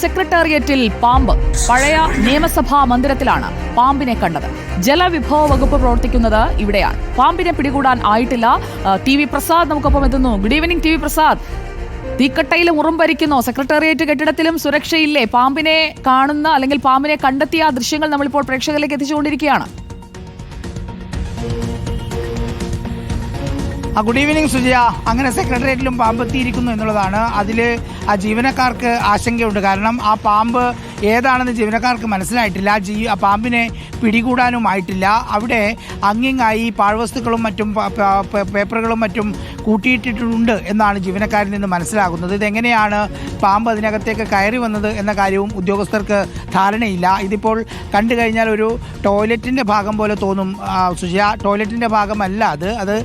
സെക്രട്ടേറിയറ്റിൽ പാമ്പ്. പഴയ നിയമസഭാ മന്ദിരത്തിലാണ് പാമ്പിനെ കണ്ടത്. ജലവിഭവ വകുപ്പ് പ്രവർത്തിക്കുന്നത് ഇവിടെയാണ്. പാമ്പിനെ പിടികൂടാൻ ആയിട്ടില്ല. ടി വി പ്രസാദ് നമുക്കൊപ്പം എത്തുന്നു. Good evening T V Prasad. തീക്കട്ടയിലും ഉറുമ്പരിക്കുന്നു. സെക്രട്ടേറിയറ്റ് കെട്ടിടത്തിലും സുരക്ഷയില്ലേ? പാമ്പിനെ കാണുന്ന അല്ലെങ്കിൽ പാമ്പിനെ കണ്ടെത്തിയ ദൃശ്യങ്ങൾ നമ്മളിപ്പോൾ പ്രേക്ഷകരിലേക്ക് എത്തിച്ചുകൊണ്ടിരിക്കുകയാണ്. Good evening Sujaya. അങ്ങനെ സെക്രട്ടേറിയറ്റിലും പാമ്പെത്തിയിരിക്കുന്നു എന്നുള്ളതാണ്. അതിൽ ആ ജീവനക്കാർക്ക് ആശങ്കയുണ്ട്. കാരണം ആ പാമ്പ് ഏതാണെന്ന് ജീവനക്കാർക്ക് മനസ്സിലായിട്ടില്ല. ആ പാമ്പിനെ പിടികൂടാനുമായിട്ടില്ല. അവിടെ അങ്ങിങ്ങായി പാഴ്വസ്തുക്കളും മറ്റും പേപ്പറുകളും മറ്റും കൂട്ടിയിട്ടിട്ടുണ്ട് എന്നാണ് ജീവനക്കാരിൽ നിന്ന് മനസ്സിലാകുന്നത്. ഇതെങ്ങനെയാണ് പാമ്പ് അതിനകത്തേക്ക് കയറി വന്നത് എന്ന കാര്യവും ഉദ്യോഗസ്ഥർക്ക് ധാരണയില്ല. ഇതിപ്പോൾ കണ്ടു കഴിഞ്ഞാൽ ഒരു ടോയ്ലറ്റിൻ്റെ ഭാഗം പോലെ തോന്നും സുജയ. ടോയ്ലറ്റിൻ്റെ ഭാഗമല്ല അത്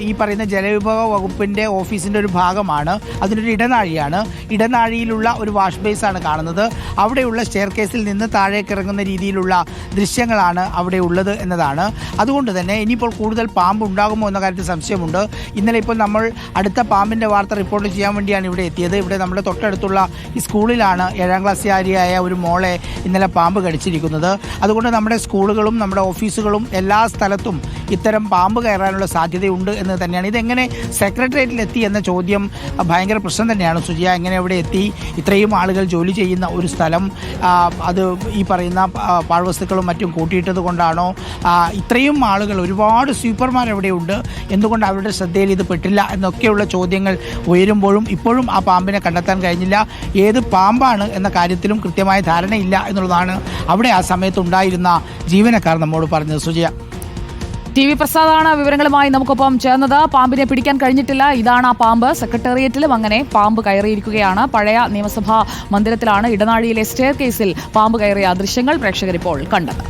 ഈ പറയുന്ന ജലവിഭവ വകുപ്പിൻ്റെ ഓഫീസിൻ്റെ ഒരു ഭാഗമാണ്. അതിനൊരു ഇടനാഴിയാണ്. ഇടനാഴിയിലുള്ള ഒരു വാഷ് ബേസാണ് കാണുന്നത്. അവിടെയുള്ള സ്റ്റെയർ കേസിൽ നിന്ന് താഴേക്ക് ഇറങ്ങുന്ന രീതിയിലുള്ള ദൃശ്യങ്ങളാണ് അവിടെ ഉള്ളത് എന്നതാണ്. അതുകൊണ്ട് തന്നെ ഇനിയിപ്പോൾ കൂടുതൽ പാമ്പ് ഉണ്ടാകുമോ എന്ന കാര്യത്തിൽ സംശയമുണ്ട്. ഇന്നലെ ഇപ്പോൾ നമ്മൾ അടുത്ത പാമ്പിൻ്റെ വാർത്ത റിപ്പോർട്ട് ചെയ്യാൻ വേണ്ടിയാണ് ഇവിടെ എത്തിയത്. ഇവിടെ നമ്മുടെ തൊട്ടടുത്തുള്ള ഈ സ്കൂളിലാണ് 7ാം ക്ലാസ്സുകാരിയായ ഒരു മോളെ ഇന്നലെ പാമ്പ് കടിച്ചിരിക്കുന്നത്. അതുകൊണ്ട് നമ്മുടെ സ്കൂളുകളും നമ്മുടെ ഓഫീസുകളും എല്ലാ സ്ഥലത്തും ഇത്തരം പാമ്പ് കയറാനുള്ള സാധ്യതയുണ്ട് എന്ന് തന്നെയാണ്. ഇതെങ്ങനെ സെക്രട്ടേറിയറ്റിൽ എത്തി എന്ന ചോദ്യം ഭയങ്കര പ്രശ്നം തന്നെയാണ് സുജിയ. എങ്ങനെ അവിടെ എത്തി? ഇത്രയും ആളുകൾ ജോലി ചെയ്യുന്ന ഒരു സ്ഥലം, അത് ഈ പറയുന്ന പാഴ്വസ്തുക്കളും മറ്റും കൂട്ടിയിട്ടത് കൊണ്ടാണോ? ഇത്രയും ആളുകൾ, ഒരുപാട് സ്വീപ്പർമാർ എവിടെയുണ്ട്, എന്തുകൊണ്ട് അവരുടെ ശ്രദ്ധയിൽ ഇത് പെട്ടില്ല എന്നൊക്കെയുള്ള ചോദ്യങ്ങൾ ഉയരുമ്പോഴും ഇപ്പോഴും ആ പാമ്പിനെ കണ്ടെത്താൻ കഴിഞ്ഞില്ല. ഏത് പാമ്പാണ് എന്ന കാര്യത്തിലും കൃത്യമായ ധാരണയില്ല എന്നുള്ളതാണ് അവിടെ ആ സമയത്തുണ്ടായിരുന്ന ജീവനക്കാർ നമ്മോട് പറഞ്ഞത്. സുജിയ, ടി വി പ്രസാദാണ് വിവരങ്ങളുമായി നമുക്കൊപ്പം ചേർന്നത്. പാമ്പിനെ പിടിക്കാൻ കഴിഞ്ഞിട്ടില്ല. ഇതാണ് ആ പാമ്പ്. സെക്രട്ടേറിയറ്റിലും അങ്ങനെ പാമ്പ് കയറിയിരിക്കുകയാണ്. പഴയ നിയമസഭാ മന്ദിരത്തിലാണ് ഇടനാഴിയിലെ സ്റ്റെയർ കേസിൽ പാമ്പ് കയറിയ ദൃശ്യങ്ങൾ പ്രേക്ഷകരിപ്പോൾ കണ്ടത്.